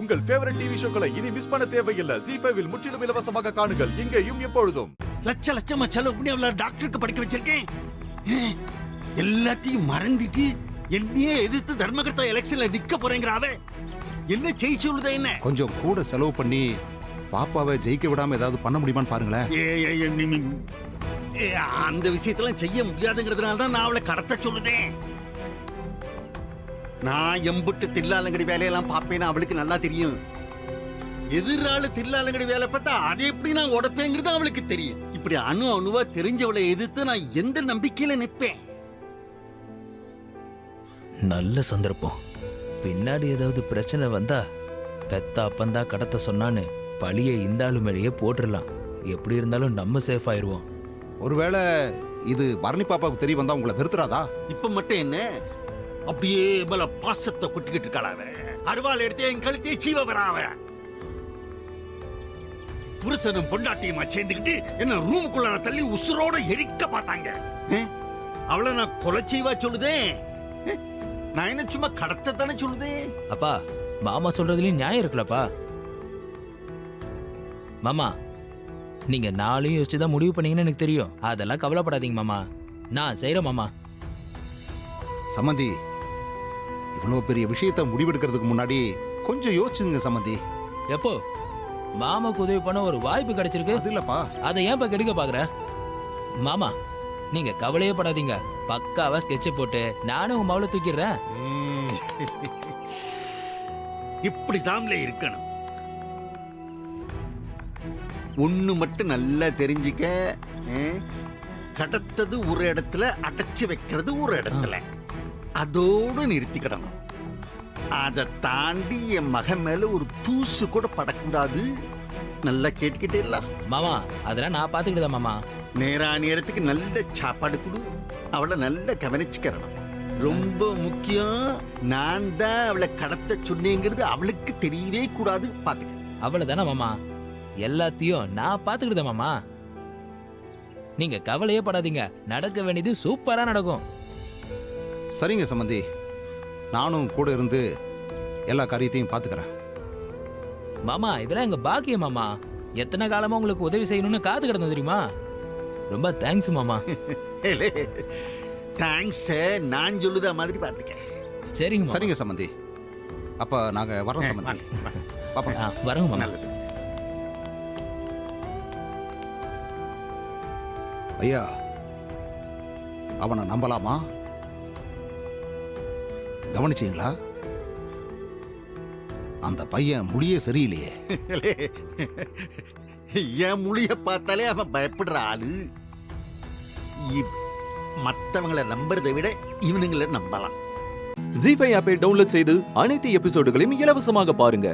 உங்கள் favourite TV ஷோக்களை இனி miss பண்ண தேவையில்லை. ZEE5 இல் முற்றிலும் இலவசமாக காணுங்கள். இங்கேயும் எப்பொழுதும். லட்சமா செலவு பண்ணி அவளை டாக்டருக்கு படிக்க வச்சிருக்கேன். எல்லாத்தையும் மறந்துட்டு என்னையே எதிர்த்து தர்மகர்த்தா எலெக்ஷன்ல நிக்க போறேங்கிறாவே. என்ன செய்ய சொல்லுதா என்ன? கொஞ்சம் கூட செலவு பண்ணி பாப்பாவை ஜெயிக்க விடாம ஏதாவது பண்ண முடியுமான்னு பாருங்களேன். அந்த விஷயத்தெல்லாம் செய்ய முடியாதுங்கிறதுனால தான் நான் அவளை கடத்த சொல்லுதேன். நான் எம்புட்டு தில்லாலங்கடி வேலையெல்லாம் பார்ப்பேன்னு அவளுக்கு நல்லா தெரியும். எதிராளு தில்லாலங்கடி வேலை பார்த்தா அதை எப்படி நான் உடப்பேங்கிறது அவளுக்கு தெரியும். இப்படி அணுவா தெரிஞ்சவளை எதிர்த்து நான் எந்த நம்பிக்கையில நிற்பேன்? நல்ல சந்தர்ப்பம். பின்னாடி ஏதாவது பிரச்சனை வந்தா பெத்த அப்பந்தா கடத்த சொன்னான்னு பழிய இந்த ஆளு மேலேயே போட்டுடலாம். எப்படி இருந்தாலும் நம்ம சேஃப் ஆயிருவோம். ஒருவேளை இது பரணி பாப்பாவுக்கு தெரிய வந்தா உங்களை வெறுத்துறாதா? இப்ப மட்டும் என்ன அப்படியே மேல பாசத்தை கொட்டிக்கிட்டு இருக்காளாவ. அருவாள் எடுத்து என் கழுத்தையே சீவ வராவ. புருஷனும் பொண்டாட்டியுமா சேர்ந்துக்கிட்டு என்ன ரூமுக்குள்ள தள்ளி உசுரோட எரிக்க பார்த்தாங்க. அவளை நான் கொலை செய்வா சொல்லுதேன். நான் என்ன சும்மா கடத்தத்தானே சொல்லுதேன். அப்பா, மாமா சொல்றதுலயும் நியாயம் இருக்குல்லப்பா. மாமா, நீங்க நாளையும் யோசிச்சுதான் முடிவு பண்ணீங்கன்னு எனக்கு தெரியும். அதெல்லாம் கவலைப்படாதீங்க மாமா, நான் செய்யறேன் மாமா. சம்மந்தி, இவ்வளவு பெரிய விஷயத்த முடிவெடுக்கிறதுக்கு முன்னாடி கொஞ்சம் யோசிச்சுங்க சம்மந்தி. எப்போ மாமாக்கு உதவி பண்ண ஒரு வாய்ப்பு கிடைச்சிருக்கு. அது இல்லப்பா, அதை ஏன் கெடுக்க பாக்குற? மாமா, நீங்க கவலையே படாதீங்க. பக்காவா ஸ்கெட்ச போட்டு நானும் உங்க மாவுல தூக்கிடுறேன். இப்படி தாம்ல இருக்கணும். ஒண்ணு மட்டும் நல்லா தெரிஞ்சுக்க, கடத்தது ஒரு இடத்துல, அடைச்சு வைக்கிறது ஒரு இடத்துல. அதோடு நிறுத்திக்கிடணும். அதை தாண்டி என் மகன் மேல ஒரு தூசு கூட படக்கூடாது. நல்லா கேட்டுக்கிட்டே இல்ல மாமா? அதெல்லாம் நான் பாத்துக்கிட்டதா மாமா. நேரா நேரத்துக்கு நல்ல சாப்பாடு கொடு. அவளை நல்லா கவனிச்சுக்கிறணும். ரொம்ப முக்கியம், நான் தான் அவளை கடத்த சொன்னேங்கிறது அவளுக்கு தெரியவே கூடாது. பாத்துக்க. அவ்வளவுதானே மாமா? எல்லாத்தையும் நான் பாத்துக்கிட்டதா மாமா. நீங்க கவலையே படாதீங்க. நடக்க வேண்டியது சூப்பரா நடக்கும். சரிங்க சம்மந்தி, நானும் கூட இருந்து எல்லா காரியத்தையும் பாத்துக்கிறேன். மாமா, இதெல்லாம் எங்க பாக்கியம் மாமா. எத்தனை காலமா உங்களுக்கு உதவி செய்யணும்னு காத்து கிடந்தது தெரியுமா? ரொம்ப தேங்க்ஸ் மாமா. தேங்க்ஸ் நான் சொல்லுதா மாதிரி பாத்துக்க. சரிங்க சரிங்க சம்மந்தி, அப்ப நாங்க வரோம் சம்மந்தி. பாப்பா வரங்க மாமா. நல்லது. ஐயா, அவனை நம்பலாமா? கவனிச்சீங்களா? அந்த பையன் முடியே சரியில்லையே. என் மொழிய பார்த்தாலே அவன் பயப்படுற ஆளு. மற்றவங்களை நம்புறதை விட இவனுங்களை நம்பலாம். ZEE5 ஆப்பை டவுன்லோட் செய்து அனைத்து எபிசோடுகளையும் இலவசமாக பாருங்க.